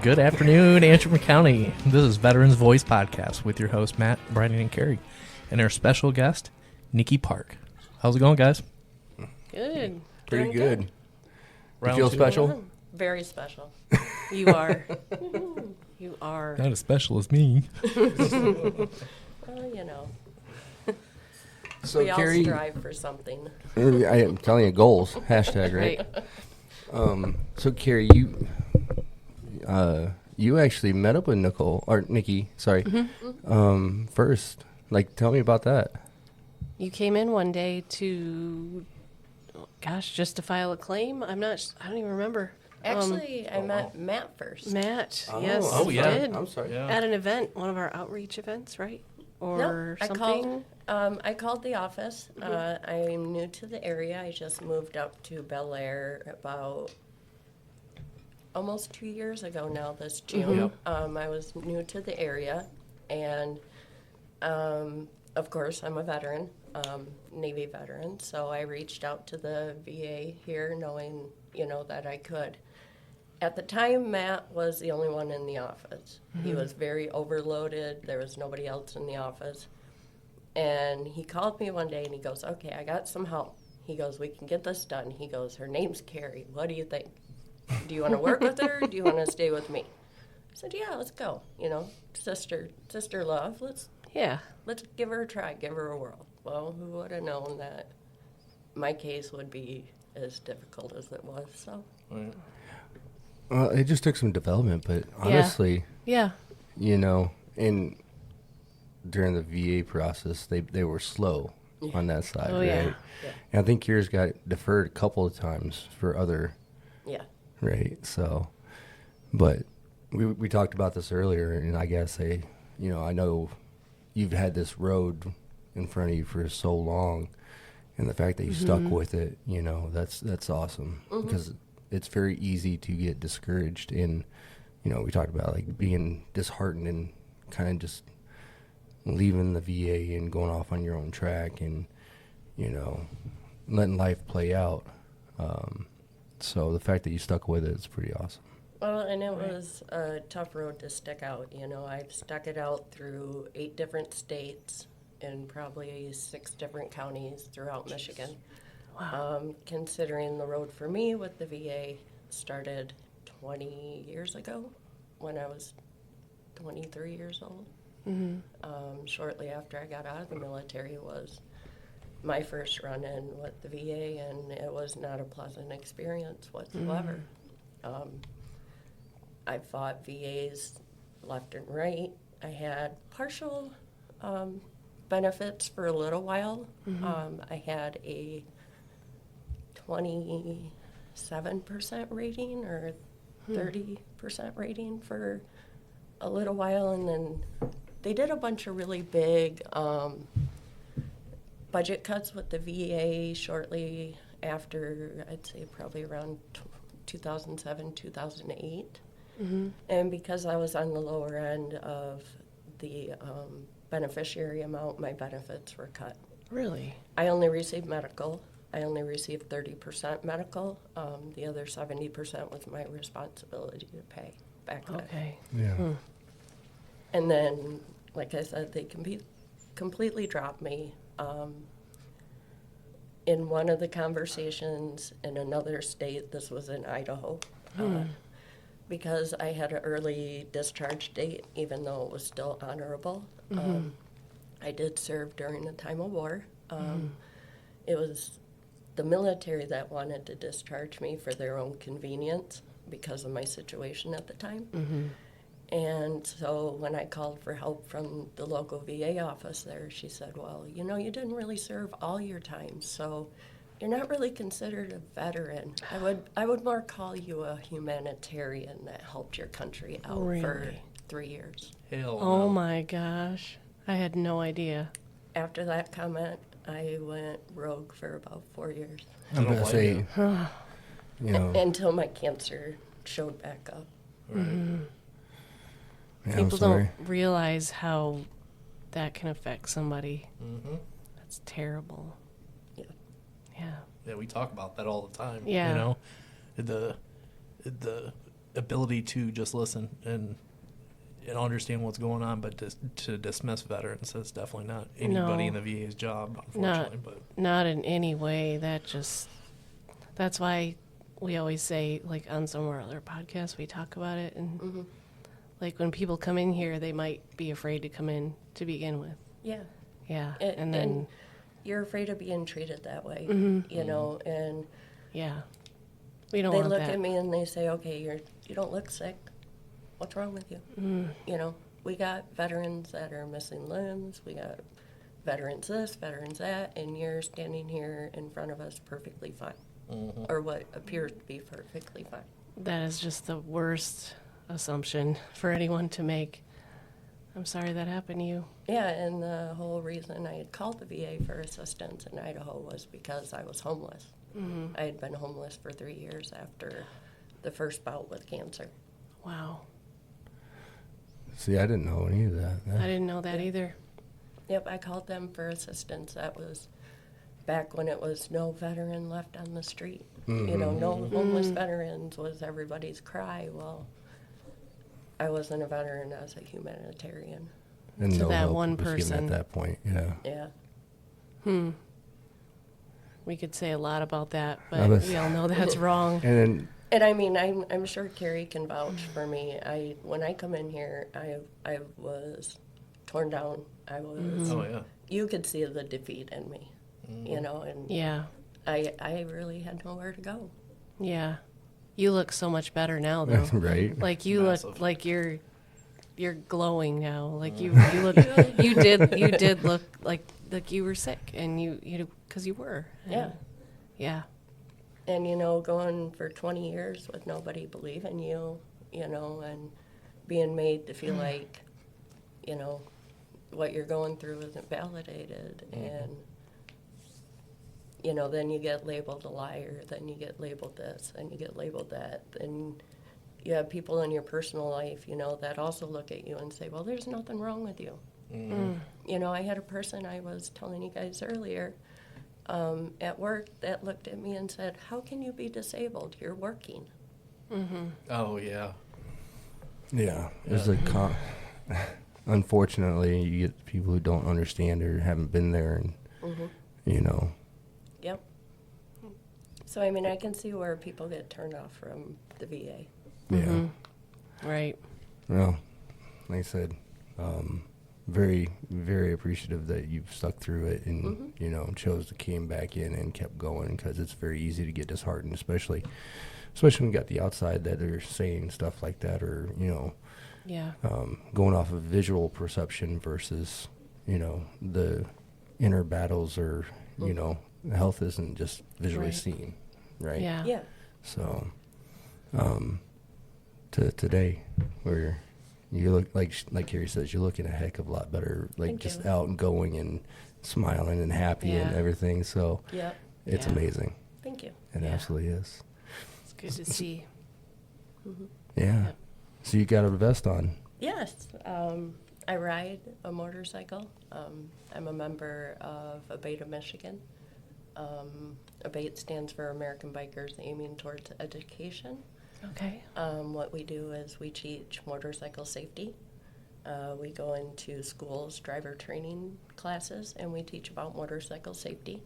Good afternoon, Antrim County. This is Veterans Voice Podcast with your host, Matt, Brandon, and Carrie, and our special guest, Nikki Park. How's it going, guys? Good. Pretty Doing good. You Round feel two. special? Very special. You are. You are. Not as special as me. Well, you know. So, We all Carrie, strive for something. I am telling you, goals. Hashtag, right? So, Carrie, you actually met up with Nikki, sorry, first. Like, tell me about that. You came in one day to, just to file a claim? I don't even remember. Actually, I met Matt first. Matt, yes. Oh, you yeah. did. I'm sorry. Yeah. At an event, one of our outreach events, right? Or No, something? I called the office. I'm new to the area. I just moved up to Bel Air about almost 2 years ago now, this June. I was new to the area, and of course, I'm a veteran, Navy veteran, so I reached out to the VA here knowing, that I could. At the time, Matt was the only one in the office. He was very overloaded. There was nobody else in the office. And he called me one day and he goes, okay, I got some help. He goes, we can get this done. He goes, her name's Carrie. What do you think? Do you want to work with her or do you want to stay with me? I said, yeah, let's go. Sister love. Let's give her a try, give her a whirl. Well, who would have known that my case would be as difficult as it was, so. Well, it just took some development, but honestly, and during the VA process, they were slow on that side, right? Yeah. And I think yours got deferred a couple of times for other, right? So, but we talked about this earlier, and I guess I know you've had this road in front of you for so long, and the fact that you stuck with it, that's awesome because it's very easy to get discouraged, and we talked about like being disheartened and kind of just leaving the VA and going off on your own track and letting life play out. So the fact that you stuck with it is pretty awesome. Well, and it was a tough road to stick out. I've stuck it out through 8 different states in probably 6 different counties throughout Michigan. Wow. Considering the road for me with the VA started 20 years ago when I was 23 years old. Shortly after I got out of the military was my first run-in with the VA, and it was not a pleasant experience whatsoever. I fought VAs left and right. I had partial benefits for a little while. I had a 27% rating or 30% rating for a little while, and then they did a bunch of really big budget cuts with the VA shortly after, I'd say probably around 2007, 2008. And because I was on the lower end of the beneficiary amount, my benefits were cut. Really? I only received medical. I only received 30% medical. The other 70% was my responsibility to pay back then. Okay. Yeah. And then, like I said, they completely dropped me. In one of the conversations in another state, this was in Idaho, because I had an early discharge date, even though it was still honorable. I did serve during the time of war. It was the military that wanted to discharge me for their own convenience because of my situation at the time. And so when I called for help from the local VA office there, she said, well, you didn't really serve all your time, so you're not really considered a veteran. I would more call you a humanitarian that helped your country out for 3 years. Hell Oh no. my gosh. I had no idea. After that comment, I went rogue for about 4 years. I'm going to say, Until my cancer showed back up. Yeah, People don't realize how that can affect somebody. That's terrible. Yeah. Yeah. Yeah, we talk about that all the time. Yeah. The ability to just listen and understand what's going on, but to dismiss veterans, that's definitely not anybody in the VA's job, unfortunately. Not in any way. That's why we always say, like on some of our other podcasts, we talk about it, and like when people come in here, they might be afraid to come in to begin with. Yeah. Yeah, and then and you're afraid of being treated that way, you know, and yeah, we don't they want look that. at me and they say, okay, you don't look sick. What's wrong with you? You know, we got veterans that are missing limbs. We got veterans this, veterans that, and you're standing here in front of us perfectly fine, or what appears to be perfectly fine. That is just the worst assumption for anyone to make. I'm sorry that happened to you. Yeah, and the whole reason I had called the VA for assistance in Idaho was because I was homeless. I had been homeless for 3 years after the first bout with cancer. Wow. See, I didn't know any of that. I didn't know that either. Yep, I called them for assistance. That was back when it was no veteran left on the street. You know, no homeless veterans was everybody's cry. Well, I wasn't a veteran, I was a humanitarian. And To no that help one was given person. at that point, yeah. Yeah. We could say a lot about that, I but was- we all know that's wrong. And then, And I mean, I'm sure Carrie can vouch for me. When I come in here, I was torn down. I was. Oh, yeah. You could see the defeat in me, you know, and Yeah, I really had nowhere to go. yeah. You look so much better now, though. right? Like you Massive. look like you're glowing now. Like you look you did look like you were sick, and you because you were. Yeah. Yeah. And, you know, going for 20 years with nobody believing you, you know, and being made to feel like, you know, what you're going through isn't validated. And, you know, then you get labeled a liar, then you get labeled this, and you get labeled that. And you have people in your personal life, you know, that also look at you and say, well, there's nothing wrong with you. You know, I had a person I was telling you guys earlier, at work that looked at me and said, how can you be disabled? You're working. Oh, yeah. Yeah. There's unfortunately, you get people who don't understand or haven't been there, and, you know. Yep. So, I mean, I can see where people get turned off from the VA. Yeah. Right. Well, like I said, very, very appreciative that you've stuck through it and, you know, chose to came back in and kept going, because it's very easy to get disheartened, especially when you got the outside that are saying stuff like that, or, you know, Yeah. going off of visual perception versus, you know, the inner battles, or, you know, health isn't just visually Right. seen, right? Yeah. Yeah. So, to today, where you look like Carrie says, you're looking a heck of a lot better, like Thank just you. out and going and smiling and happy and Yeah. everything. So Yep. it's Yeah. amazing. Thank you. It Yeah. absolutely is. It's good to see. Yeah. Yep. So you got a vest on. Yes. I ride a motorcycle. I'm a member of ABETA, Michigan. ABETA stands for American Bikers Aiming Towards Education. Okay. What we do is we teach motorcycle safety. We go into schools, driver training classes, and we teach about motorcycle safety.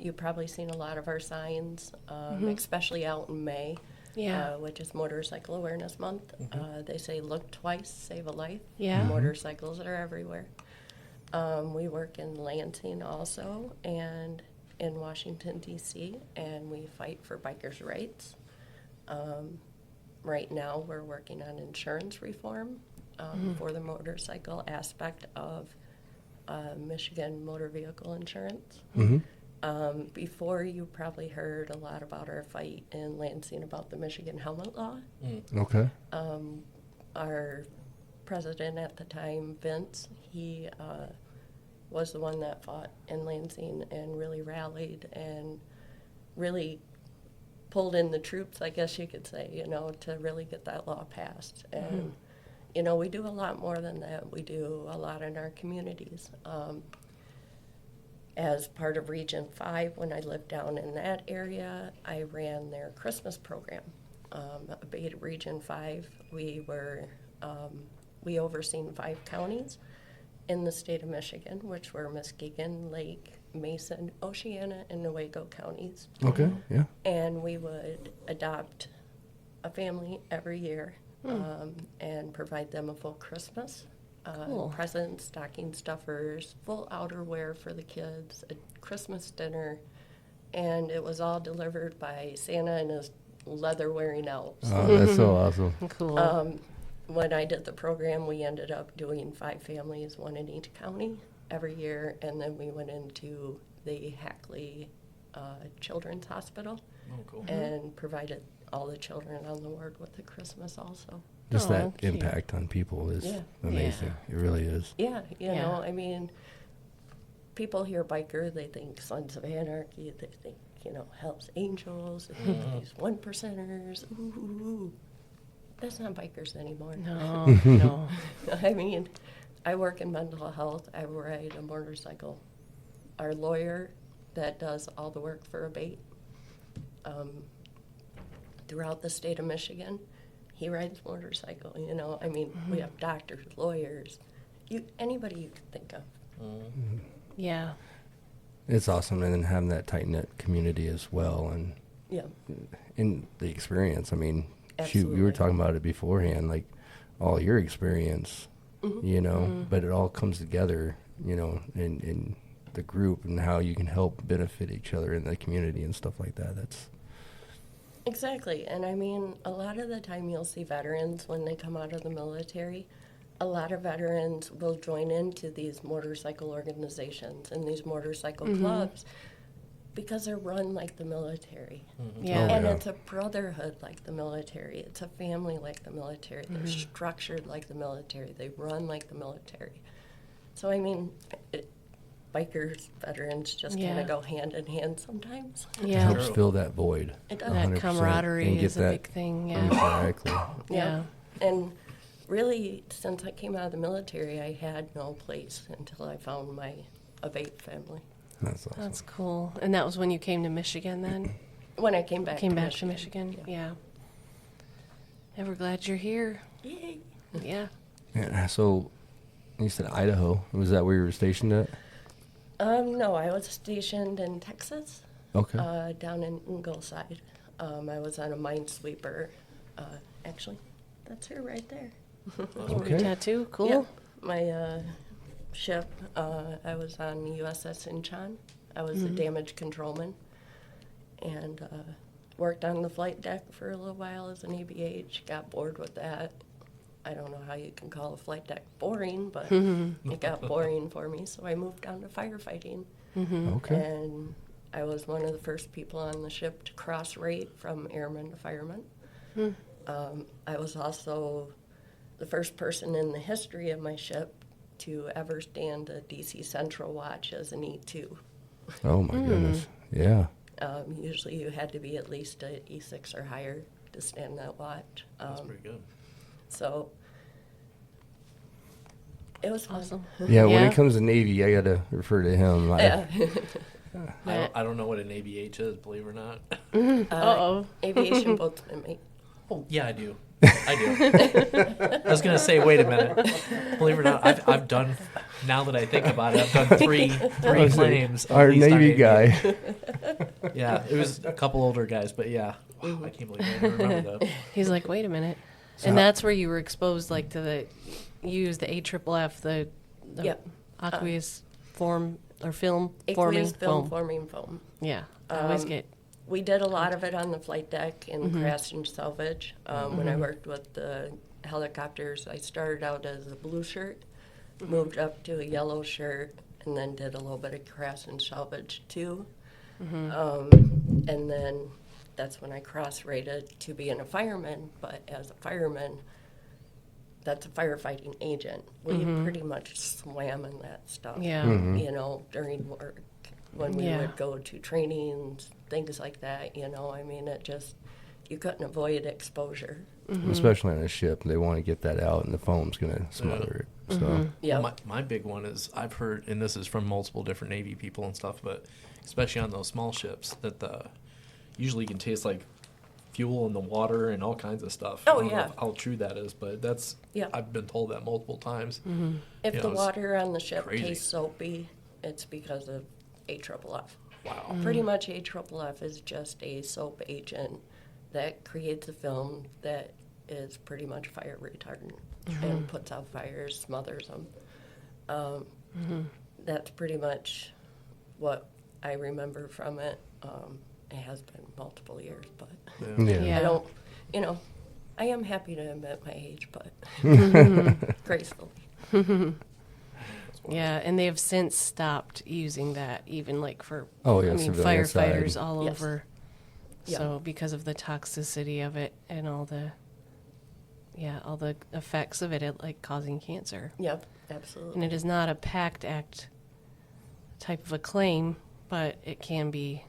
You've probably seen a lot of our signs, especially out in May, Yeah. which is Motorcycle Awareness Month. They say, look twice, save a life. Yeah. Motorcycles are everywhere. We work in Lansing also, and in Washington, D.C., and we fight for bikers' rights. Right now, we're working on insurance reform for the motorcycle aspect of Michigan motor vehicle insurance. Before, you probably heard a lot about our fight in Lansing about the Michigan helmet law. Okay. Our president at the time, Vince, he was the one that fought in Lansing and really rallied and really pulled in the troops, I guess you could say, you know, to really get that law passed. And, you know, we do a lot more than that. We do a lot in our communities. As part of Region 5, when I lived down in that area, I ran their Christmas program. Beta Region 5. We overseen 5 counties in the state of Michigan, which were Muskegon, Lake, Mason, Oceana, and Newaygo counties. Okay, yeah. And we would adopt a family every year and provide them a full Christmas. Cool. Presents, stocking stuffers, full outerwear for the kids, a Christmas dinner, and it was all delivered by Santa and his leather-wearing elves. Oh, that's so awesome. Cool. When I did the program, we ended up doing 5 families, 1 in each county every year, and then we went into the Hackley Children's Hospital and provided all the children on the ward with a Christmas also. Just that cute. impact on people is amazing. It really is. Yeah, you know, I mean, people hear biker, they think Sons of Anarchy, they think, you know, Hell's Angels, they think these 1%ers, ooh. That's not bikers anymore. No, no. I mean, I work in mental health. I ride a motorcycle. Our lawyer that does all the work for ABATE throughout the state of Michigan, he rides motorcycle. You know, I mean, we have doctors, lawyers, anybody you can think of. Yeah. It's awesome, and then having that tight-knit community as well, and in the experience. I mean, shoot, we were talking about it beforehand, like all your experience, you know, but it all comes together, you know, in the group and how you can help benefit each other in the community and stuff like that. That's exactly. And I mean, a lot of the time you'll see veterans when they come out of the military. A lot of veterans will join into these motorcycle organizations and these motorcycle clubs because they're run like the military. Yeah. And it's a brotherhood like the military. It's a family like the military. They're structured like the military. They run like the military. So, I mean, bikers, veterans just kind of go hand in hand sometimes. It helps fill that void. It does. That camaraderie is a big thing. Yeah. Exactly. Yeah. And really, since I came out of the military, I had no place until I found my ABATE family. That's awesome. That's cool. And that was when you came to Michigan then? When I came back to Michigan. Yeah. And we're glad you're here. Yay. Yeah. Yeah. So you said Idaho. Was that where you were stationed at? No, I was stationed in Texas. Okay. Down in Ingleside. I was on a minesweeper. Actually, that's her right there. Okay. Tattoo. Cool. Yep. My ship, I was on the USS Incheon. I was a damage controlman and worked on the flight deck for a little while as an ABH. Got bored with that. I don't know how you can call a flight deck boring, but it got boring for me, so I moved on to firefighting. Okay. And I was one of the first people on the ship to cross rate from airman to fireman. I was also the first person in the history of my ship to ever stand a DC Central watch as an E2. Oh, my goodness. Yeah. Usually you had to be at least an E6 or higher to stand that watch. That's pretty good. So it was awesome. Yeah, when it comes to Navy, I got to refer to him. I don't know what an ABH is, believe it or not. Aviation boatsman, mate. Oh, yeah, I do. I was going to say, wait a minute. Believe it or not, I've done, now that I think about it, I've done three claims. Our Navy guy. Yeah, it was a couple older guys, but yeah. Wow, I can't believe I didn't remember that. He's like, wait a minute. So and that's where you were exposed, like, to you used the AFFF, the aqueous film forming foam. Yeah, I always get. We did a lot of it on the flight deck in crash and salvage. When I worked with the helicopters, I started out as a blue shirt, moved up to a yellow shirt, and then did a little bit of crash and salvage too. And then that's when I cross-rated to being a fireman. But as a fireman, that's a firefighting agent. We pretty much swam in that stuff, you know, during work. When we would go to trainings, things like that, you know, I mean, it just, you couldn't avoid exposure. Especially on a ship, they want to get that out, and the foam's going to smother it. So, my big one is, I've heard, and this is from multiple different Navy people and stuff, but especially on those small ships, that usually can taste like fuel in the water and all kinds of stuff. Oh, I don't know yeah. how true that is, but that's Yeah. I've been told that multiple times. If You the know, it's water on the ship crazy. tastes soapy, it's because of AFFF. Wow. Pretty much AFFF is just a soap agent that creates a film that is pretty much fire retardant and puts out fires, smothers them. That's pretty much what I remember from it. It has been multiple years, but Yeah. I don't, I am happy to admit my age, but gracefully. Yeah, and they have since stopped using that, even like for Oh, yeah, I mean civilian firefighters side. all Yes. over. Yeah. So because of the toxicity of it and all the effects of it, like causing cancer. Yep, absolutely. And it is not a PACT Act type of a claim, but it can be.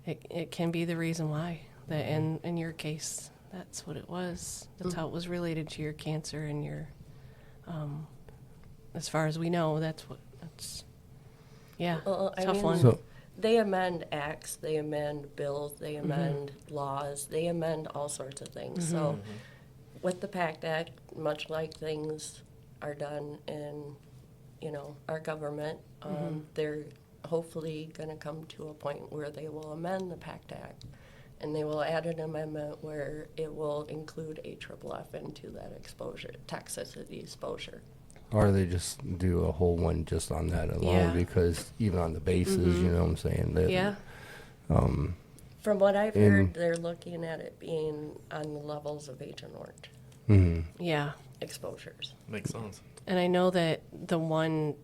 It can be the reason why. That in your case, that's what it was. That's how it was related to your cancer and your. As far as we know, that's. Yeah, Well, I tough mean, one. So, They amend acts, they amend bills, they amend laws, they amend all sorts of things. So with the PACT Act, much like things are done in, our government, they're hopefully going to come to a point where they will amend the PACT Act and they will add an amendment where it will include AFFF into that exposure, toxicity exposure. or they just do a whole one just on that alone, Yeah. because even on the bases, you know what I'm saying? That, Yeah. From what I've In- heard, they're looking at it being on the levels of Agent Orange Yeah. exposures. Makes sense. And I know that the one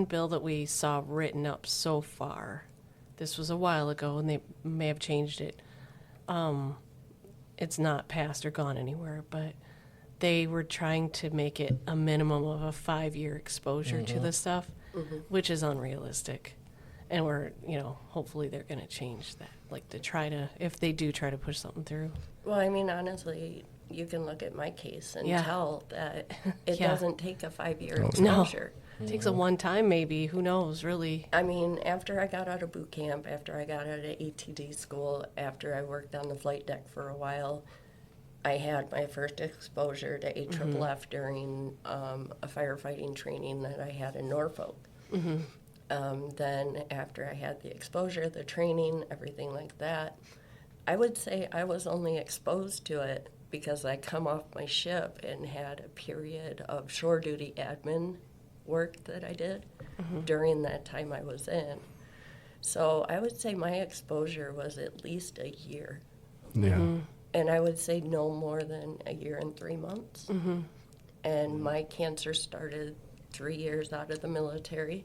bill that we saw written up so far, this was a while ago, and they may have changed it. It's not passed or gone anywhere, but they were trying to make it a minimum of a 5-year exposure to the stuff, which is unrealistic. And we're, hopefully they're going to change that, like to try to, if they do try to push something through. Well, I mean, honestly, you can look at my case and Yeah. tell that it Yeah. doesn't take a 5-year No. exposure. It takes a one time maybe, who knows, really. I mean, after I got out of boot camp, after I got out of ATD school, after I worked on the flight deck for a while, I had my first exposure to AFFF during a firefighting training that I had in Norfolk. Then after I had the exposure, the training, everything like that, I would say I was only exposed to it because I come off my ship and had a period of shore duty admin work that I did during that time I was in. So I would say my exposure was at least a year. Yeah. And I would say no more than a year and 3 months. And my cancer started 3 years out of the military.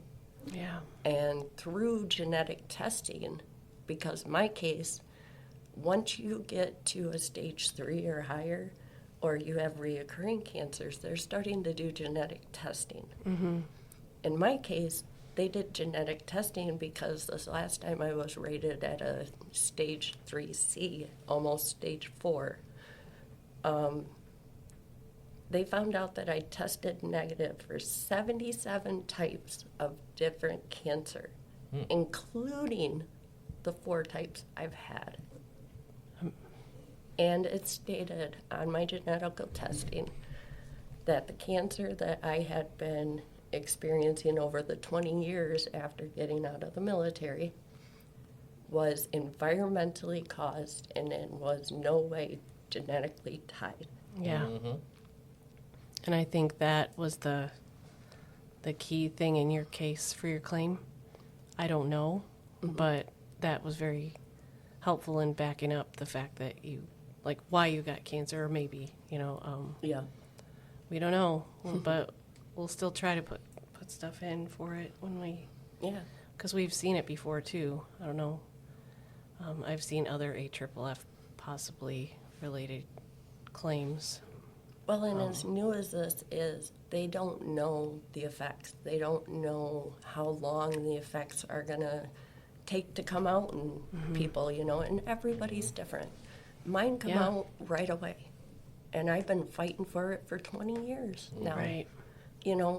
Yeah. And through genetic testing, because my case, once you get to a stage 3 or higher, or you have reoccurring cancers, they're starting to do genetic testing. In my case, they did genetic testing because this last time I was rated at a stage 3C, almost stage 4. They found out that I tested negative for 77 types of different cancer, including the 4 types I've had. And it stated on my genetical testing that the cancer that I had been experiencing over the 20 years after getting out of the military was environmentally caused and it was no way genetically tied. Yeah. And I think that was the key thing in your case for your claim. I don't know, but that was very helpful in backing up the fact that you, like, why you got cancer, or maybe, Yeah. we don't know, but we'll still try to put stuff in for it when we, Yeah. because we've seen it before too. I don't know. I've seen other AFFF possibly related claims. Well, and as new as this is, they don't know the effects. They don't know how long the effects are going to take to come out in people, and everybody's different. Mine come Yeah. out right away. And I've been fighting for it for 20 years now. Right.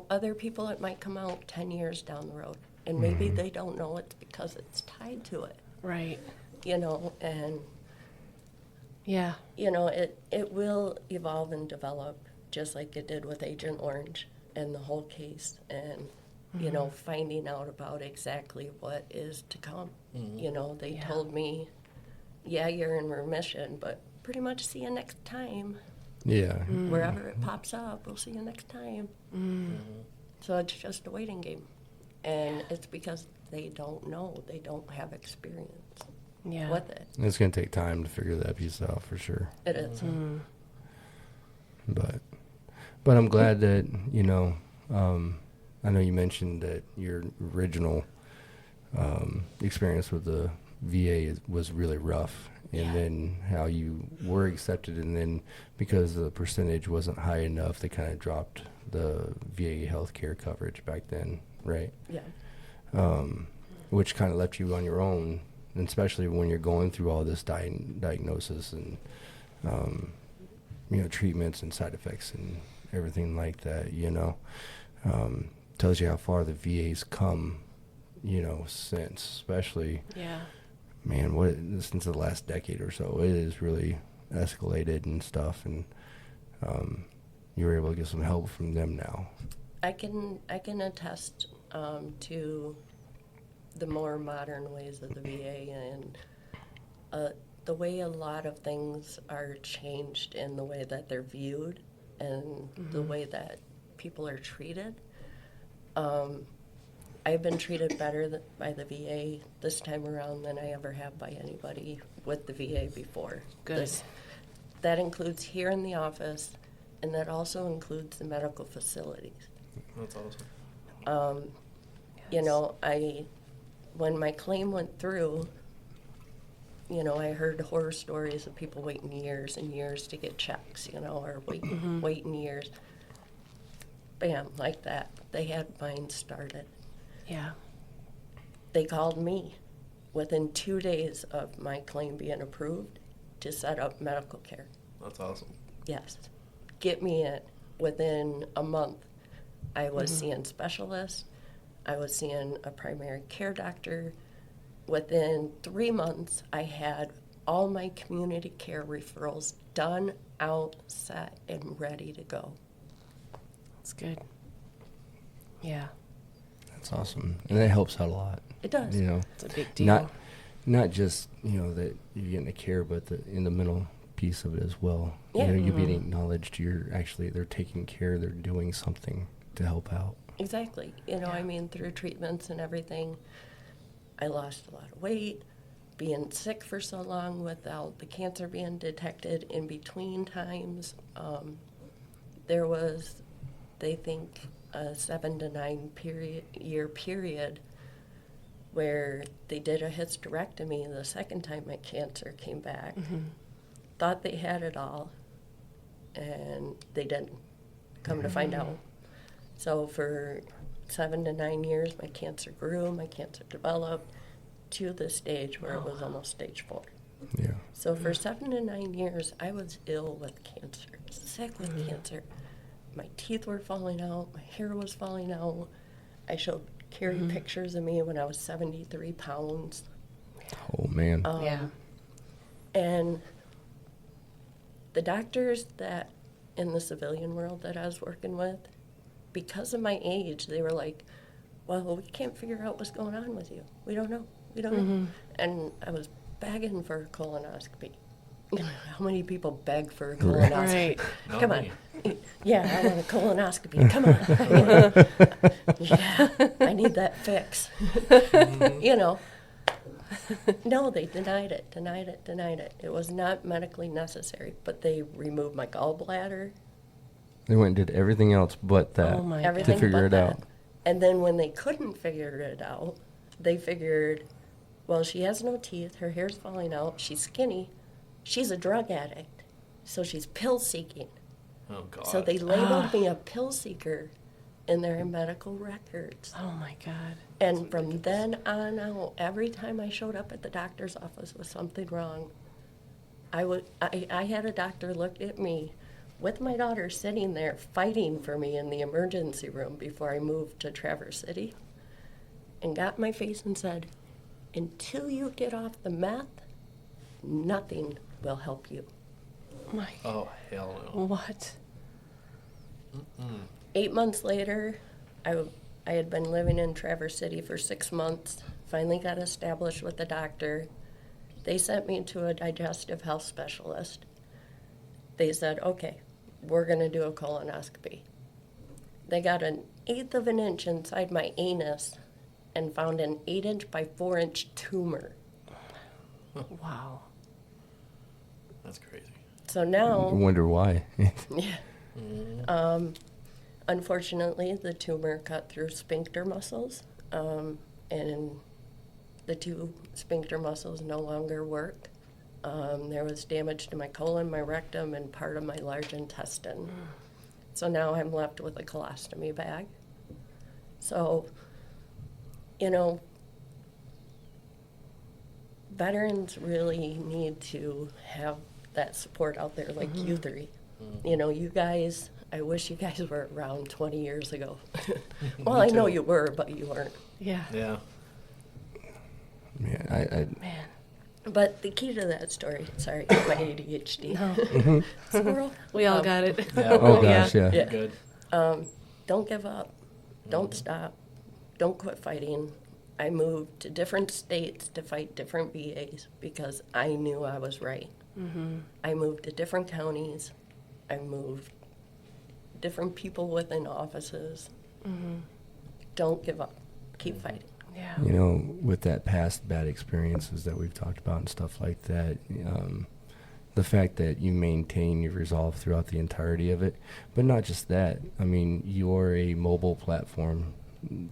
Other people, it might come out 10 years down the road. And maybe they don't know it's because it's tied to it. Right. you know, and, Yeah. you know, it will evolve and develop just like it did with Agent Orange and the whole case, and, you know, finding out about exactly what is to come. You know, they told me, yeah, you're in remission, but pretty much see you next time. Yeah. Wherever it pops up, we'll see you next time. So it's just a waiting game. And it's because they don't know. They don't have experience with it. It's going to take time to figure that piece out for sure. It is. But I'm glad that, you know, I know you mentioned that your original experience with the VA was really rough, and then how you were accepted, and then because the percentage wasn't high enough, they kind of dropped the VA healthcare coverage back then, right? Yeah. Which kind of left you on your own, and especially when you're going through all this diagnosis and, you know, treatments and side effects and everything like that, you know. Tells you how far the VA's come, you know, since, especially, man, since the last decade or so, it has really escalated and stuff, and you were able to get some help from them now. I can attest to the more modern ways of the VA, and the way a lot of things are changed in the way that they're viewed and the way that people are treated. I've been treated better by the VA this time around than I ever have by anybody with the VA before. Good. That includes here in the office, and that also includes the medical facilities. That's awesome. You know, when my claim went through, you know, I heard horror stories of people waiting years and years to get checks, you know, or waiting years. Bam, like that. They had mine started. Yeah. They called me within 2 days of my claim being approved to set up medical care. That's awesome. Yes. Get me in. Within a month, I was seeing specialists. I was seeing a primary care doctor. Within 3 months, I had all my community care referrals done, out, set, and ready to go. That's good. Yeah. That's awesome, and that helps out a lot. It does. You know, It's a big deal. not just, you know, that you're getting the care, but in the mental piece of it as well. Yeah. You know, you're being acknowledged. They're taking care. They're doing something to help out. Exactly. You know, I mean, through treatments and everything, I lost a lot of weight. Being sick for so long without the cancer being detected in between times, there was, they think, a 7 to 9 year period where they did a hysterectomy the second time my cancer came back. Thought they had it all, and they didn't. Come to find out. So for 7 to 9 years, my cancer grew, my cancer developed to the stage where it was almost stage 4. Yeah. So for 7 to 9 years, I was ill with cancer, sick with cancer. My teeth were falling out, my hair was falling out. I showed Carrie pictures of me when I was 73 pounds. Oh man. And the doctors that in the civilian world that I was working with, because of my age, they were like, well, we can't figure out what's going on with you. We don't know. We don't know. And I was begging for a colonoscopy. How many people beg for a colonoscopy? Right. Come on. Yeah, I want a colonoscopy. Come on. Yeah, I need that fix. You know. No, they denied it. It was not medically necessary, but they removed my gallbladder. They went and did everything else but that Oh my to Everything figure but it that. out. And then when they couldn't figure it out, they figured, well, she has no teeth, her hair's falling out, she's skinny, she's a drug addict, so she's pill seeking. Oh, God. So they labeled me a pill seeker in their medical records. Oh my God. And from then on out, every time I showed up at the doctor's office with something wrong, I had a doctor look at me with my daughter sitting there fighting for me in the emergency room before I moved to Traverse City, and got in my face and said, until you get off the meth nothing will help you. My, Oh, hell no. what? 8 months later, I had been living in Traverse City for 6 months, finally got established with the doctor. They sent me to a digestive health specialist. They said, okay, we're going to do a colonoscopy. They got an 1/8 of an inch inside my anus and found an 8-inch by 4-inch tumor. Wow. That's crazy. So I now, wonder why. yeah. Unfortunately, the tumor cut through sphincter muscles, and the 2 sphincter muscles no longer work. There was damage to my colon, my rectum, and part of my large intestine. So now I'm left with a colostomy bag. So, you know, veterans really need to have that support out there like you three. You know, you guys, I wish you guys were around 20 years ago. Well, I know too. you were, but you weren't. Yeah. Yeah. Yeah, Man. But the key to that story, sorry, my ADHD. No. Squirrel. We all got it. Yeah. oh gosh, yeah. Yeah. Good. Don't give up. Don't stop. Don't quit fighting. I moved to different states to fight different VAs because I knew I was right. I moved to different counties. I moved different people within offices. Don't give up. Keep fighting. Yeah. You know, with that past bad experiences that we've talked about and stuff like that, the fact that you maintain your resolve throughout the entirety of it, but not just that. I mean, you're a mobile platform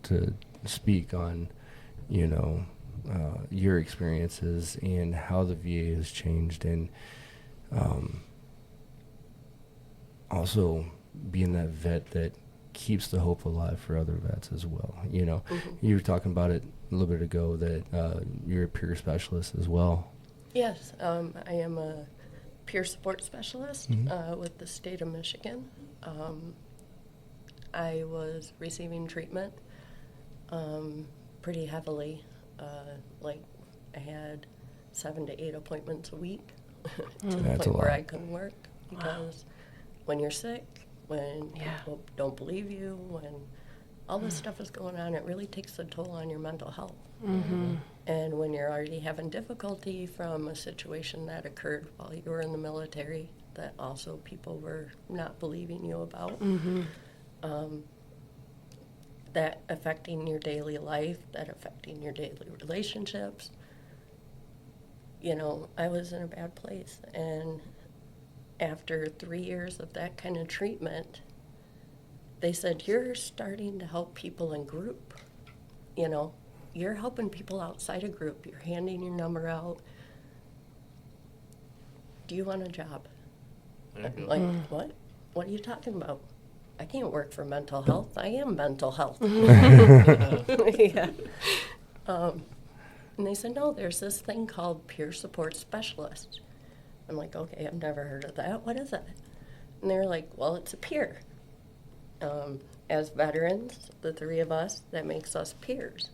to speak on, you know, your experiences and how the VA has changed, and also being that vet that keeps the hope alive for other vets as well. You know, you were talking about it a little bit ago that you're a peer specialist as well. Yes, I am a peer support specialist with the state of Michigan. I was receiving treatment pretty heavily. Like I had 7 to 8 appointments a week to the That's a point where lot. I couldn't work because when you're sick, when people don't believe you, when all this stuff is going on, it really takes a toll on your mental health. And when you're already having difficulty from a situation that occurred while you were in the military that also people were not believing you about, that affecting your daily life, that affecting your daily relationships, you know, I was in a bad place. And after 3 years of that kind of treatment, they said, you're starting to help people in group. You know, you're helping people outside a group. You're handing your number out. Do you want a job? I'm like, what? What are you talking about? I can't work for mental health. I am mental health. Yeah. And they said, no, there's this thing called peer support specialist. I'm like, okay, I've never heard of that. What is that? And they're like, well, it's a peer. As veterans, the 3 of us, that makes us peers.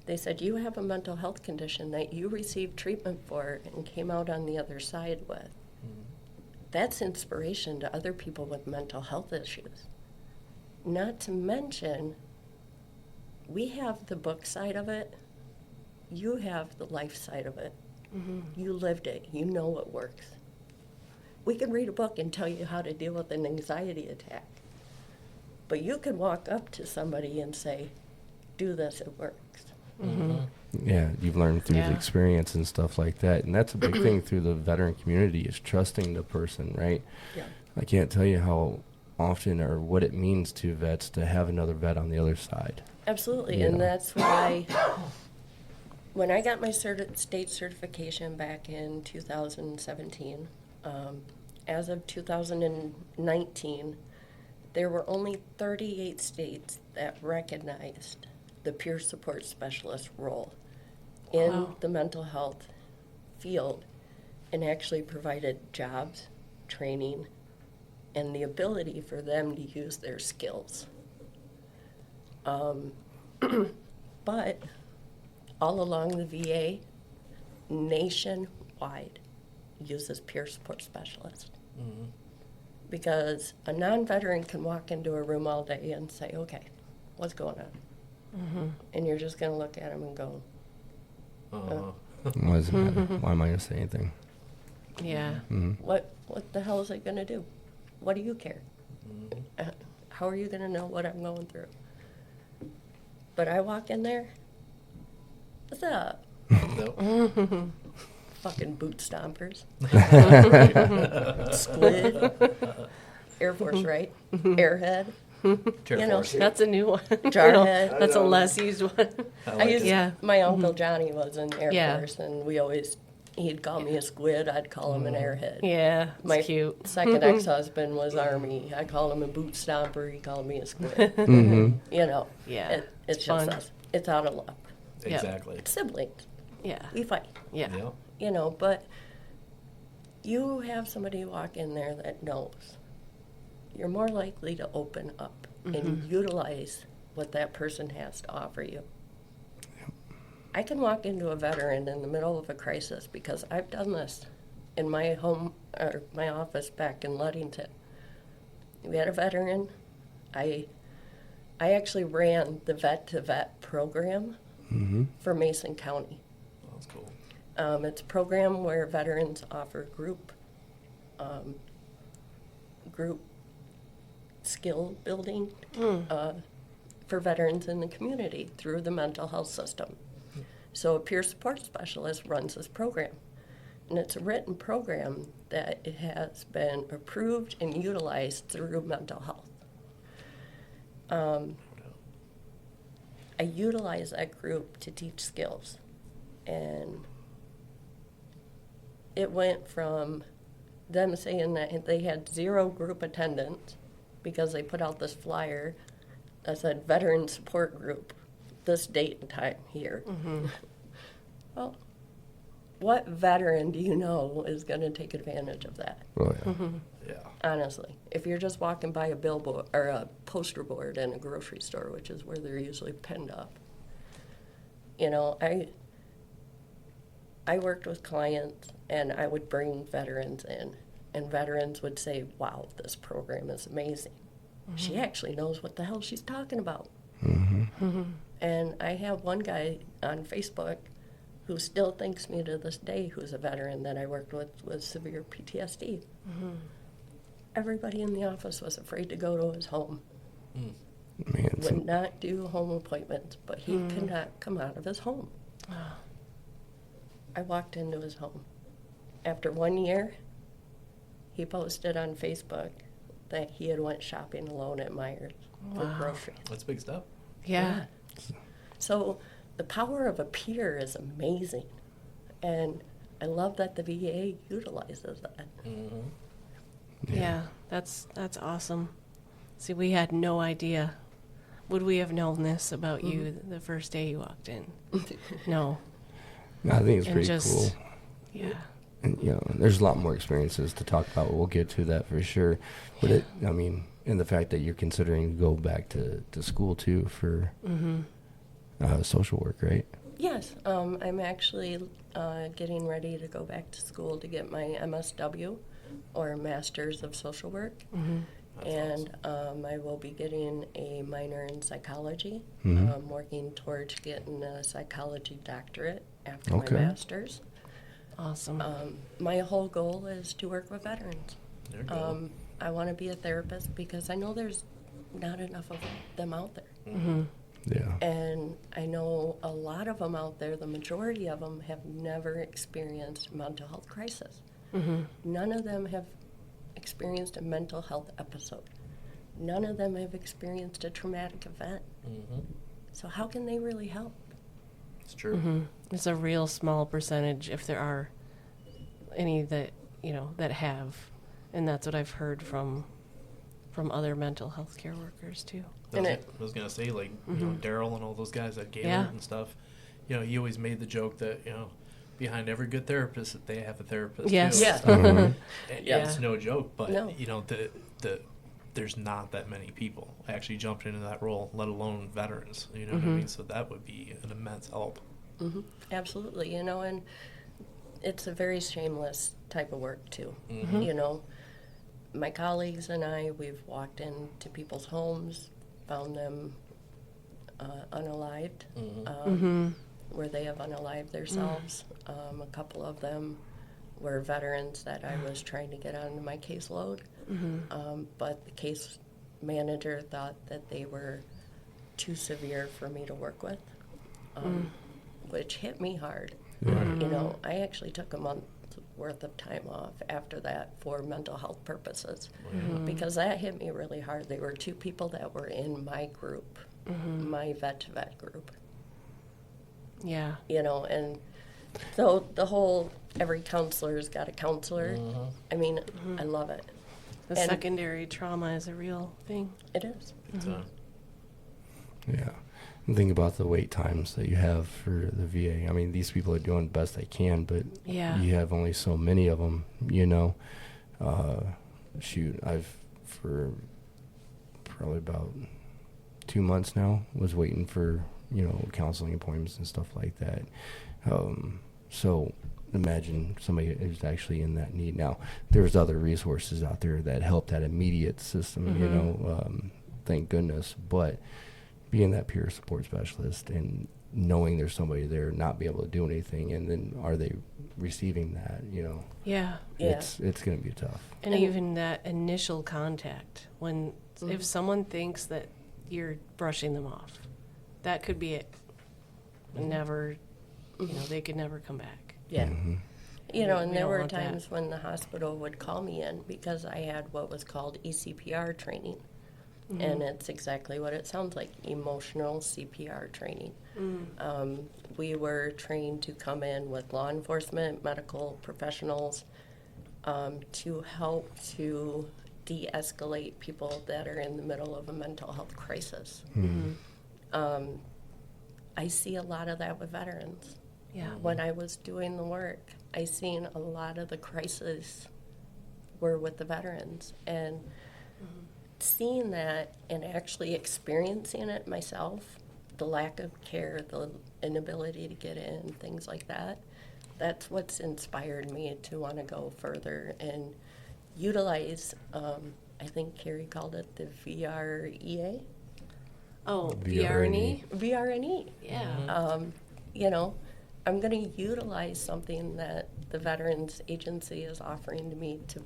They said, you have a mental health condition that you received treatment for and came out on the other side with. That's inspiration to other people with mental health issues. Not to mention, we have the book side of it. You have the life side of it. You lived it. You know what works. We can read a book and tell you how to deal with an anxiety attack. But you can walk up to somebody and say, do this, it works. Yeah, you've learned through the Yeah. experience and stuff like that. And that's a big thing through the veteran community is trusting the person, right? Yeah. I can't tell you how often or what it means to vets to have another vet on the other side. Absolutely, Yeah. and that's why when I got my state certification back in 2017, as of 2019, there were only 38 states that recognized the peer support specialist role in Wow. the mental health field and actually provided jobs, training, and the ability for them to use their skills. But all along the VA, statewide uses peer support specialists. Because a non-veteran can walk into a room all day and say, okay, what's going on? And you're just going to look at them and go, Why does it matter? Why am I going to say anything? Yeah. what the hell is it going to do? What do you care? How are you going to know what I'm going through? But I walk in there, what's up? Nope. Fucking boot stompers. Squid. Air Force, right? Airhead. Air You know, Force. That's a new one. Jarhead. That's a less used one. I I like used, it. Yeah. My uncle Johnny was in Air Yeah. Force, and he'd call me a squid, I'd call him an airhead. Yeah, it's My cute. second ex-husband was Army. I called him a boot stomper, he called me a squid. Mm-hmm. You know, Yeah, it's it's just fun. us. It's out of love. Yep. Exactly. It's siblings. Yeah. We fight. Yeah. Yeah. You know, but you have somebody walk in there that knows, you're more likely to open up and utilize what that person has to offer you. I can walk into a veteran in the middle of a crisis because I've done this in my home or my office back in Ludington. We had a veteran. I actually ran the vet to vet program for Mason County. That's cool. It's a program where veterans offer group skill building for veterans in the community through the mental health system. So a peer support specialist runs this program. And it's a written program that it has been approved and utilized through mental health. I utilize that group to teach skills. And it went from them saying that they had 0 group attendance because they put out this flyer that said veteran support group, this date and time here. Well, what veteran do you know is going to take advantage of that? Oh, yeah. Yeah. Honestly, if you're just walking by a billboard or a poster board in a grocery store, which is where they're usually pinned up, you know, I worked with clients and I would bring veterans in, and veterans would say, wow, this program is amazing. She actually knows what the hell she's talking about. And I have one guy on Facebook who still thanks me to this day, who's a veteran that I worked with severe PTSD. Everybody in the office was afraid to go to his home. Man, Would not do home appointments, but he could not come out of his home. I walked into his home. After 1 year, he posted on Facebook that he had went shopping alone at Myers for groceries. That's big stuff. Yeah. So the power of a peer is amazing. And I love that the VA utilizes that. Yeah. That's awesome. See, we had no idea. Would we have known this about you the first day you walked in? No. I think it's And pretty just- cool. Yeah. And, you know, there's a lot more experiences to talk about. We'll get to that for sure. But I mean, and the fact that you're considering to go back to school too for social work, right? Yes, I'm actually getting ready to go back to school to get my MSW, or Masters of Social Work. And I will be getting a minor in psychology. I'm working towards getting a psychology doctorate after Okay. my master's. Awesome. My whole goal is to work with veterans. There you go. I want to be a therapist because I know there's not enough of them out there. Yeah. And I know a lot of them out there, the majority of them have never experienced mental health crisis. None of them have experienced a mental health episode. None of them have experienced a traumatic event. So how can they really help? It's true. It's a real small percentage, if there are any that that have, and that's what I've heard from other mental health care workers too. And I was gonna say, like, you know, Daryl and all those guys at Galen Yeah. and stuff. You know, he always made the joke that, you know, behind every good therapist, that they have a therapist Yes. too. Yeah. And Yeah. It's no joke, but No. you know, there's not that many people actually jumped into that role, let alone veterans. You know what I mean? So that would be an immense help. Absolutely, you know, and it's a very shameless type of work too. Mm-hmm. You know, my colleagues and I, we've walked into people's homes, found them unalived, where they have unalived themselves. A couple of them were veterans that I was trying to get onto my caseload, but the case manager thought that they were too severe for me to work with, which hit me hard. You know, I actually took a month worth of time off after that for mental health purposes, because that hit me really hard. They were two people that were in my group, my vet-to-vet group. Yeah. You know, and so the whole every counselor's got a counselor. I mean, I love it. The And secondary trauma is a real thing. it is. Yeah. And think about the wait times that you have for the VA. I mean, these people are doing the best they can, but Yeah. you have only so many of them, you know. I've, for probably about 2 months now, was waiting for, you know, counseling appointments and stuff like that. So imagine somebody who's actually in that need. Now, there's other resources out there that help that immediate system, you know, thank goodness. But being that peer support specialist and knowing there's somebody there not be able to do anything, and then are they receiving that, you know? Yeah. It's going to be tough. And even that initial contact, when if someone thinks that you're brushing them off, that could be it. Never, you know, they could never come back. Yeah. You know, and We there don't were want that. times when the hospital would call me in because I had what was called ECPR training. And it's exactly what it sounds like, emotional CPR training. We were trained to come in with law enforcement, medical professionals, to help to de-escalate people that are in the middle of a mental health crisis. I see a lot of that with veterans. Yeah. When I was doing the work, I seen a lot of the crises were with the veterans. And seeing that and actually experiencing it myself, the lack of care, the inability to get in, things like that, that's what's inspired me to want to go further and utilize, I think Carrie called it the VREA. Oh, VRNE. VRNE? VRNE. Yeah. You know, I'm going to utilize something that the Veterans Agency is offering to me to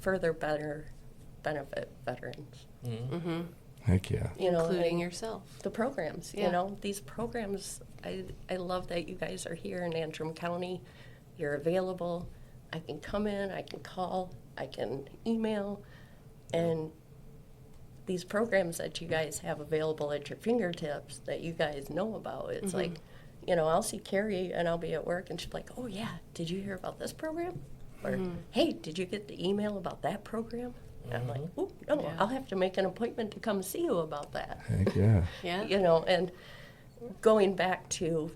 further better benefit veterans. Heck yeah. You know, Including and yourself. the programs. Yeah. You know, these programs. I love that you guys are here in Antrim County. You're available. I can come in. I can call. I can email, and these programs that you guys have available at your fingertips that you guys know about. It's like, you know, I'll see Carrie and I'll be at work and she's like, oh yeah, did you hear about this program? Or, hey, did you get the email about that program? And I'm like, oh, no, Yeah. I'll have to make an appointment to come see you about that. Heck yeah. Yeah. You know, and going back to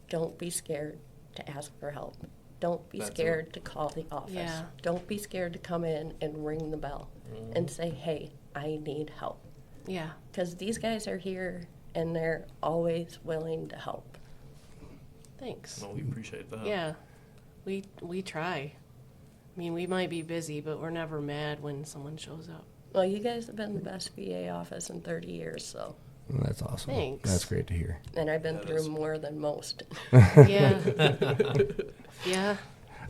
don't be scared to ask for help. Don't be That's scared to call the office. Yeah. Don't be scared to come in and ring the bell and say, hey, I need help. Yeah. Because these guys are here and they're always willing to help. Thanks. Well, we appreciate that. Yeah. We try. I mean, we might be busy, but we're never mad when someone shows up. Well, you guys have been the best VA office in 30 years, so. Well, that's awesome. Thanks. That's great to hear. And I've been That through is. more than most. Yeah. Yeah.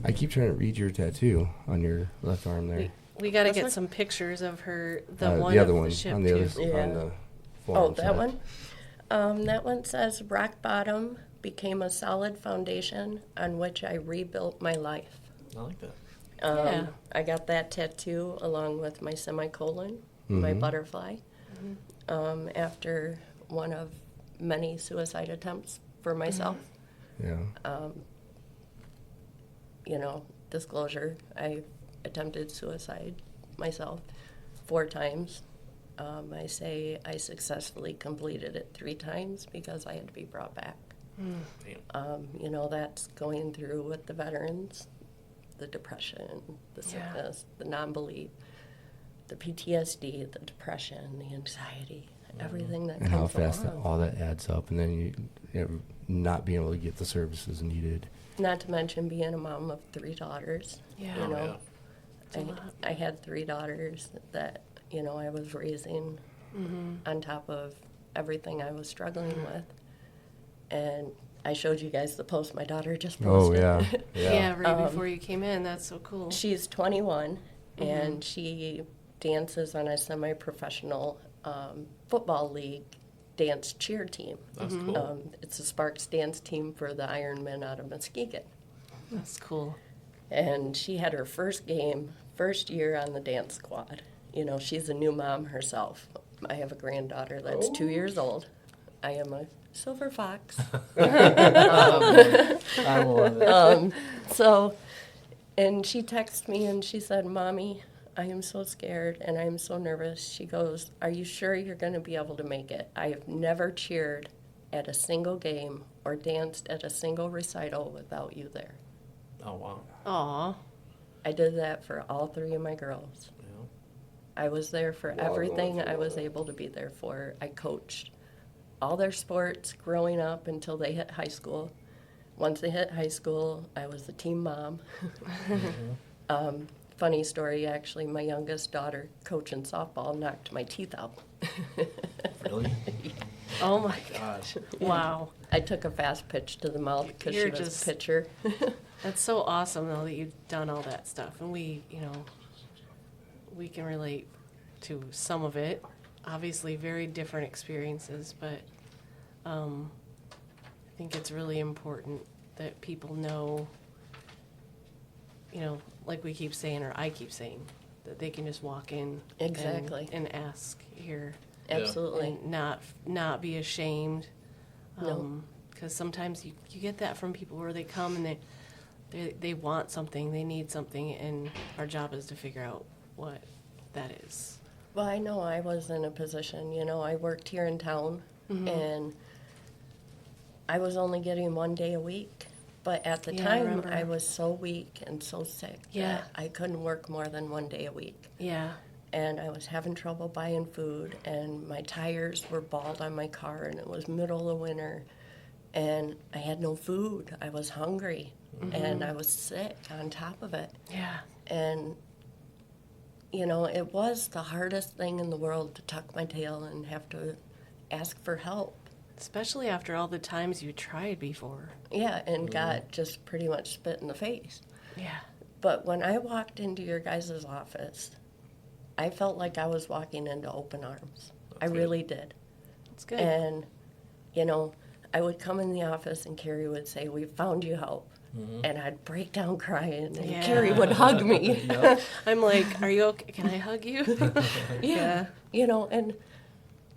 I keep trying to read your tattoo on your left arm there. We got to This get one? some pictures of her, the The one other of one the ship on the other too. Yeah. on the Oh, forearm that side. one? That one says, rock bottom became a solid foundation on which I rebuilt my life. I like that. Yeah. I got that tattoo along with my semicolon, my butterfly, after one of many suicide attempts for myself. Yeah. You know, disclosure, I attempted suicide myself 4 times. I say I successfully completed it 3 times because I had to be brought back. Damn. You know, that's going through with the veterans, the depression, the Yeah. sickness, the non-belief, the PTSD, the depression, the anxiety, everything that And how comes fast along. all that adds up, and then you know, not being able to get the services needed. Not to mention being a mom of 3 daughters. Yeah. You Oh, know, yeah. I had 3 daughters that, you know, I was raising on top of everything I was struggling with. And I showed you guys the post my daughter just posted. Oh, yeah. Yeah, right before you came in. That's so cool. She's 21, and she dances on a semi-professional football league dance cheer team. That's cool. It's a Sparks dance team for the Ironmen out of Muskegon. That's cool. And she had her first game, first year on the dance squad. You know, she's a new mom herself. I have a granddaughter that's 2 years old. I am a silver fox. I love it. So, and she texted me and she said, Mommy, I am so scared and I am so nervous. She goes, are you sure you're going to be able to make it? I have never cheered at a single game or danced at a single recital without you there. Oh, wow. Aw. I did that for all 3 of my girls. Yeah. I was there for everything I was able to be there for. I coached all their sports growing up until they hit high school. Once they hit high school, I was the team mom. Funny story, actually, my youngest daughter coaching softball knocked my teeth out. Really? Oh my gosh. Wow. I took a fast pitch to the mouth because she You're was just- a pitcher. That's so awesome, though, that you've done all that stuff. And we, you know, we can relate to some of it. Obviously, very different experiences, but I think it's really important that people know, you know, like we keep saying, or I keep saying, that they can just walk in Exactly. and ask here Absolutely. and not be ashamed. No. Because sometimes you get that from people where they come and they want something, they need something, and our job is to figure out what that is. Well, I know I was in a position, you know, I worked here in town, and I was only getting 1 day a week. But at the Yeah, I time, remember. I was so weak and so sick Yeah. that I couldn't work more than 1 day a week. Yeah. And I was having trouble buying food, and my tires were bald on my car, and it was middle of winter, and I had no food. I was hungry, and I was sick on top of it. Yeah. And, you know, it was the hardest thing in the world to tuck my tail and have to ask for help. Especially after all the times you tried before. Yeah, and got just pretty much spit in the face. Yeah. But when I walked into your guys' office, I felt like I was walking into open arms. I That's good. really did. That's good. And, you know, I would come in the office and Carrie would say, we found you help. And I'd break down crying, and Yeah. Carrie would hug me. I'm like, are you okay? Can I hug you? Yeah. You know, and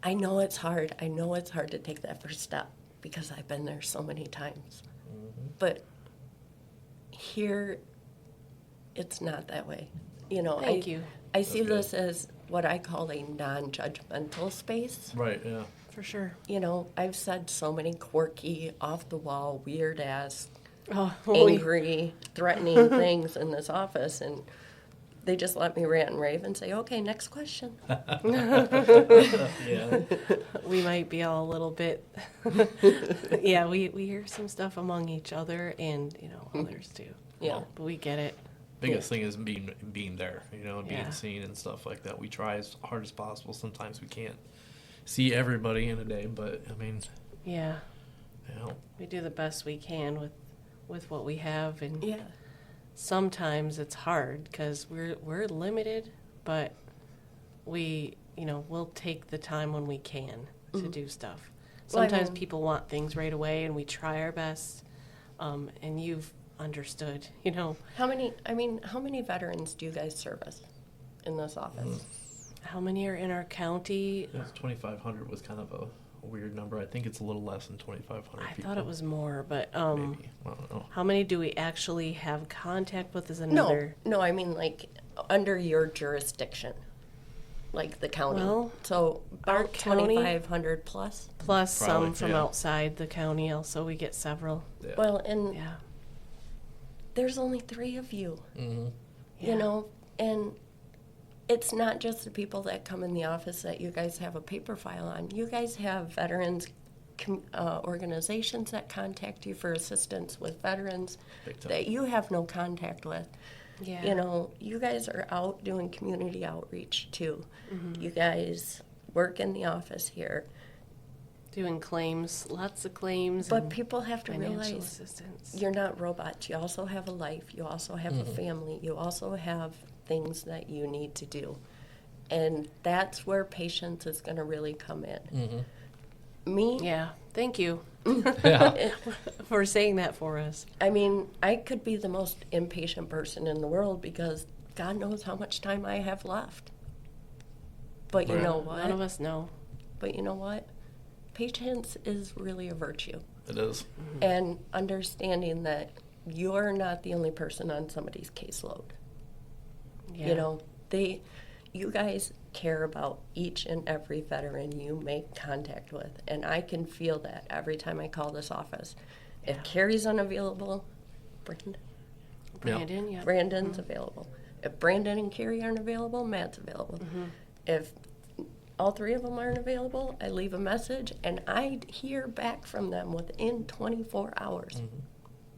I know it's hard. I know it's hard to take that first step because I've been there so many times. But here, it's not that way. You know, Thank you. I see That's good. this as what I call a non-judgmental space. Right, yeah. For sure. You know, I've said so many quirky, off-the-wall, weird-ass, Oh, angry, threatening things in this office, and they just let me rant and rave and say, okay, next question. Yeah. we might be all a little bit. Yeah, we hear some stuff among each other and, you know, others too. Yeah. But we get it. Biggest thing is being there, you know, and being Yeah. seen and stuff like that. We try as hard as possible. Sometimes we can't see everybody in a day, but I mean, Yeah. you know, We do the best we can with what we have, and Yeah. sometimes it's hard because we're limited, but we, you know, we'll take the time when we can to do stuff. Well, I Sometimes mean- people want things right away, and we try our best. And you've understood, you know, How many veterans do you guys service in this office? how many are in our county. 2,500 was kind of a weird number. I think it's a little less than 2,500 I people. thought it was more, but Maybe. I don't know. how many do we actually have contact with is No, another. no, I mean like under your jurisdiction, like the county. Well, so our about county- 2,500 plus. Plus Probably, some from yeah. outside the county also. We get several. Yeah. Well, and Yeah. there's only 3 of you, Mm-hmm. Yeah. you know, and it's not just the people that come in the office that you guys have a paper file on. You guys have veterans organizations that contact you for assistance with veterans Big time. that you have no contact with. Yeah. You know, you guys are out doing community outreach too. You guys work in the office here. Doing claims, lots of claims. But and people have to financial realize assistance. you're not robots. You also have a life. You also have a family. You also have things that you need to do. And that's where patience is going to really come in. Me, Yeah. Thank you Yeah. for saying that for us. I mean, I could be the most impatient person in the world because God knows how much time I have left. But you Right. know None of what? us know. But you know what? Patience is really a virtue. It is. And understanding that you're not the only person on somebody's caseload. Yeah. You know, you guys care about each and every veteran you make contact with. And I can feel that every time I call this office. If Carrie's unavailable, Brandon, yeah. Brandon's available. If Brandon and Carrie aren't available, Matt's available. If all three of them aren't available, I leave a message and I hear back from them within 24 hours.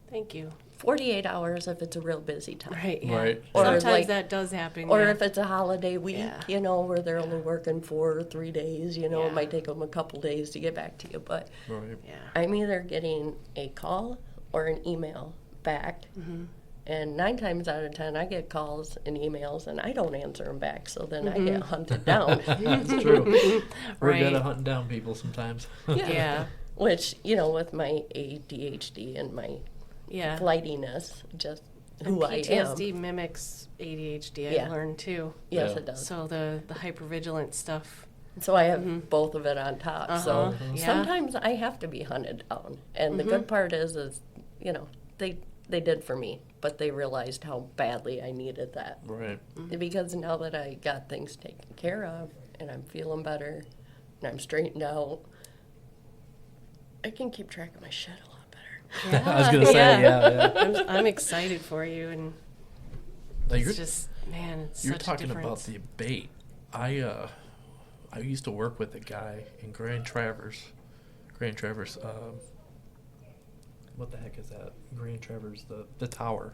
Thank you. 48 hours if it's a real busy time. Right, yeah. Right. Or Sometimes like- that does happen. Or yeah. if it's a holiday week, Yeah. you know, where they're only working 4 or 3 days, you know, Yeah. it might take them a couple days to get back to you. But Right. Yeah. I'm either getting a call or an email back. And 9 times out of 10, I get calls and emails, and I don't answer them back. So then I get hunted down. That's true. We're good Right. at hunting down people sometimes. Yeah. Which, you know, with my ADHD and my Yeah. flightiness, just And who I am. PTSD mimics ADHD, Yeah. I learned too. Yes, Yeah. it does. So the hypervigilant stuff. So I have both of it on top. So Uh-huh. Yeah. sometimes I have to be hunted down. And the good part is, you know, they did for me, but they realized how badly I needed that. Right. Because now that I got things taken care of and I'm feeling better and I'm straightened out, I can keep track of my shit a lot better. I was gonna say, yeah. I'm excited for you, and Now, it's just, man, it's you're such a talking about difference. the abate. I used to work with a guy in Grand Traverse. What the heck is that? Grand Traverse, the tower.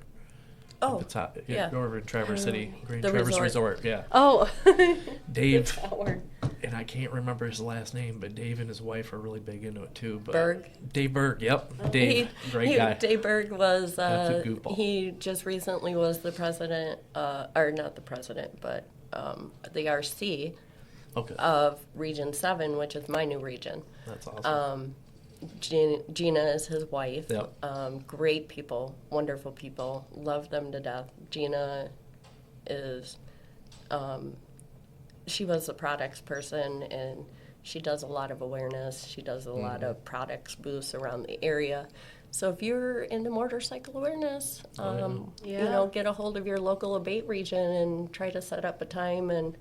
Oh, The top, yeah. over in Traverse City, Grand The Traverse resort. Resort. Yeah. Oh, Dave, tower. and I can't remember his last name, but Dave and his wife are really big into it too. But Berg? Dave Berg. Yep. Dave. Great guy. Dave Berg was, That's a goofball. he just recently was the president, or not the president, but the RC Okay. of Region 7, which is my new region. That's awesome. Gina is his wife. Yep. Great people, wonderful people. Love them to death. Gina is, she was a products person, and she does a lot of awareness. She does a lot of products booths around the area. So if you're into motorcycle awareness, you Yeah. know, get a hold of your local abate region and try to set up a time and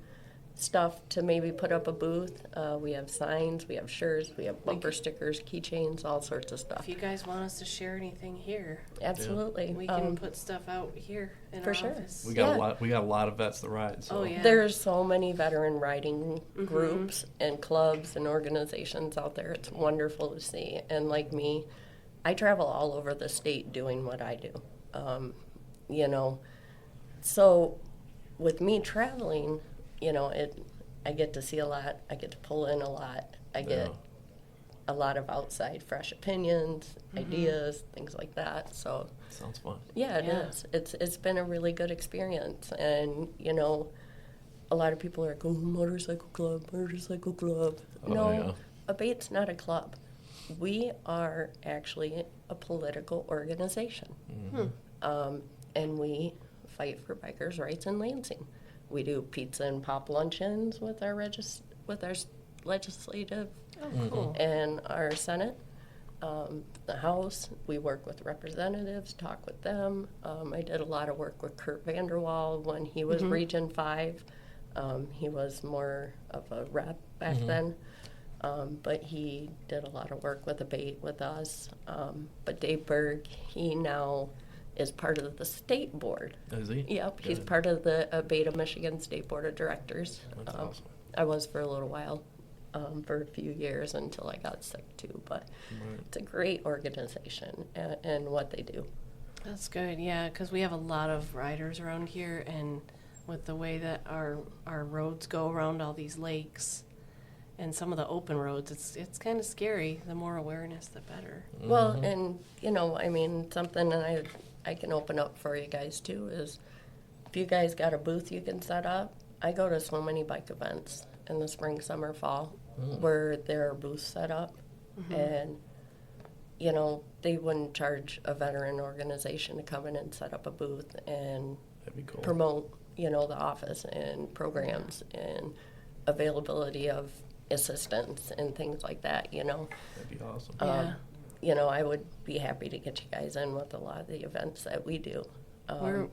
stuff to maybe put up a booth. We have signs, we have shirts, we have bumper stickers, keychains, all sorts of stuff. If you guys want us to share anything here, Absolutely. we can put stuff out here in for our sure. office. we got yeah. a lot. We got a lot of vets to ride. So. Oh, yeah. There's so many veteran riding groups and clubs and organizations out there. It's wonderful to see. And like me, I travel all over the state doing what I do. You know, so with me traveling, you know, I get to see a lot. I get to pull in a lot. I get Yeah. a lot of outside fresh opinions, ideas, things like that. So Sounds fun. yeah, it Yeah. is. It's been a really good experience, and you know, a lot of people are like, "Oh, motorcycle club." Oh, No, yeah. Abate's not a club. We are actually a political organization, and we fight for bikers' rights in Lansing. We do pizza and pop luncheons with our legislative Cool. and our Senate. The House, we work with representatives, talk with them. I did a lot of work with Kurt Vanderwall when he was Region 5. He was more of a rep back then, but he did a lot of work with Abate with us. But Dave Berg, he now is part of the state board. Is he? Yep, he's Good. part of the Abate of Michigan State Board of Directors. That's awesome. I was for a little while. for a few years until I got sick too. But it's a great organization and what they do. That's good, yeah, because we have a lot of riders around here, and with the way that our roads go around all these lakes and some of the open roads, it's kind of scary. The more awareness, the better. Well, and, I mean, something that I can open up for you guys too is if you guys got a booth you can set up, I go to so many bike events in the spring, summer, fall where there are booths set up, and they wouldn't charge a veteran organization to come in and set up a booth and That'd be cool. promote, the office and programs and availability of assistance and things like that, That'd be awesome. Yeah. I would be happy to get you guys in with a lot of the events that we do.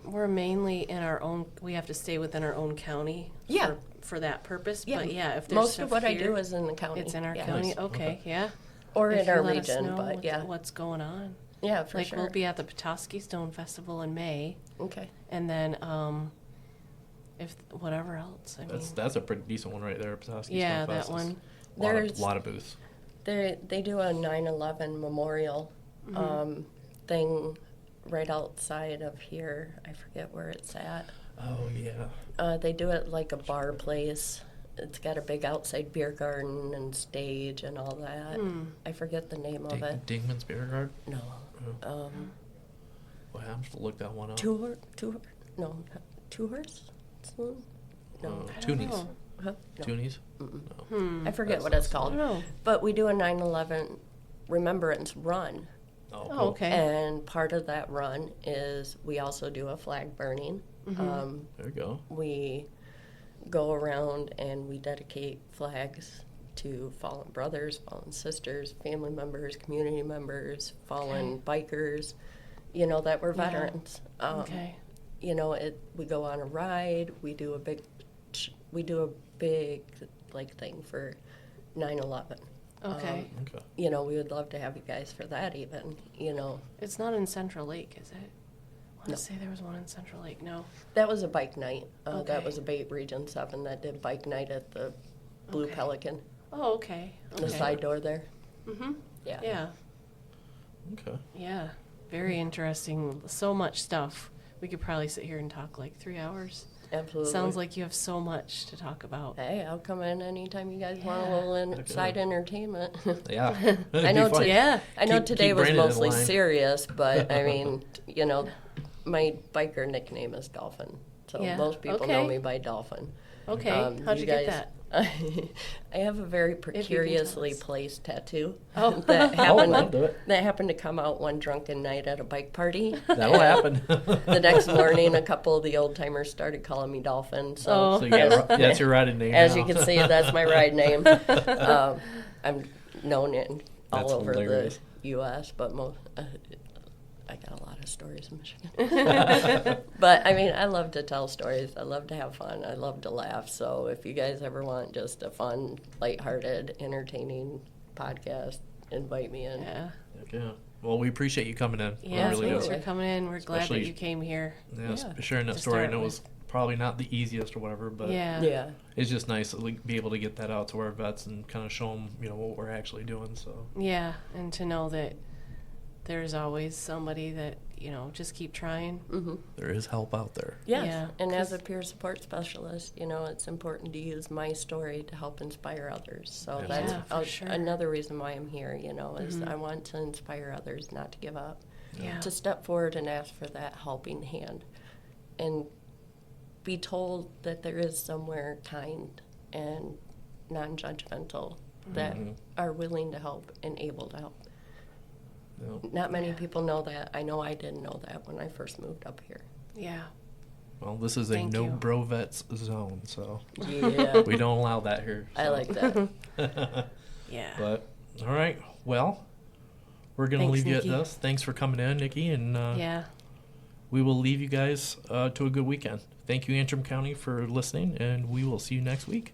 We're mainly in our own. We have to stay within our own county. Yeah. For that purpose. Yeah. But yeah, if there's Most stuff of what I here, do is in the county. it's in our Yeah. county. Nice. Okay, Okay. yeah. Or If in you our let us region, know but yeah. what's going on. Yeah, for Like sure. we'll be at the Petoskey Stone Festival in May, Okay. and then if whatever else. I mean, That's a pretty decent one right there, Petoskey. yeah, Stone that Fest. one. There's- Lot of booths. They do a 9/11 memorial thing right outside of here. I forget where it's at. Oh yeah. They do it like a bar place. It's got a big outside beer garden and stage and all that. I forget the name of it. Dingman's Beer Garden. No. Well, I have to look that one up. Two Horse Saloon? No. I don't Toonies. know. Huh? No. Toonies. I forget what it's I called. don't know. But we do a 9/11 remembrance run. Oh, Oh, cool. okay. And part of that run is we also do a flag burning. There you go. We go around and we dedicate flags to fallen brothers, fallen sisters, family members, community members, fallen bikers, that were Yeah. veterans. Okay. We go on a ride. We do a big thing for 9/11. Okay. Okay. We would love to have you guys for that even. It's not in Central Lake, is it? I want No. to say there was one in Central Lake. No. That was a bike night. That Okay. was a Bait Region 7 that did bike night at the Blue Okay. Pelican, Oh, okay. the Okay. side door there. Mm-hmm. Yeah. Yeah. Okay. Yeah. Very interesting. So much stuff. We could probably sit here and talk like 3 hours. Absolutely. Sounds like you have so much to talk about. Hey, I'll come in anytime you guys want a Yeah. little inside entertainment. Yeah. I know. Yeah. I know Keep today was Brandon in mostly line. serious, but I mean, my biker nickname is Dolphin, so Yeah. most people know Okay. me by Dolphin. Okay. How'd you get that? I have a very can tell precariously us. placed tattoo Oh. that I'll do it. happened to come out one drunken night at a bike party. That'll happen. The next morning, a couple of the old timers started calling me Dolphin. So, Oh. So you got, that's your riding name. as now. you can see, that's my ride name. I'm known in all That's over hilarious. the U.S., but I got a lot of stories in Michigan. But I mean, I love to tell stories. I love to have fun. I love to laugh. So if you guys ever want just a fun, lighthearted, entertaining podcast, invite me in. Yeah. Heck yeah. Well, we appreciate you coming in. We Yeah. really Thanks do. for coming in. We're glad that Especially- you came here. Yeah, Yeah. sharing that To story. I start know it with. was probably not the easiest or whatever, but Yeah. Yeah. it's just nice to be able to get that out to our vets and kind of show them, what we're actually doing. So Yeah. And to know that there's always somebody that, just keep trying. Mm-hmm. there is help out there. Yes. Yeah, And as 'cause- a peer support specialist, it's important to use my story to help inspire others. So Yeah. that's Yeah, for sure. another reason why I'm here, is I want to inspire others not to give up, Yeah. to step forward and ask for that helping hand, and be told that there is somewhere kind and non-judgmental that Mhm. are willing to help and able to help. No. Not many people know that. I know I didn't know that when I first moved up here. Yeah. Well, this is a Thank no you. bro vets zone, so Yeah. we don't allow that here. I so. like that. Yeah. But all right, well, we're gonna Thanks, leave you Nikki. at this. Thanks for coming in, Nikki, and Yeah. we will leave you guys to a good weekend. Thank you, Antrim County, for listening, and we will see you next week.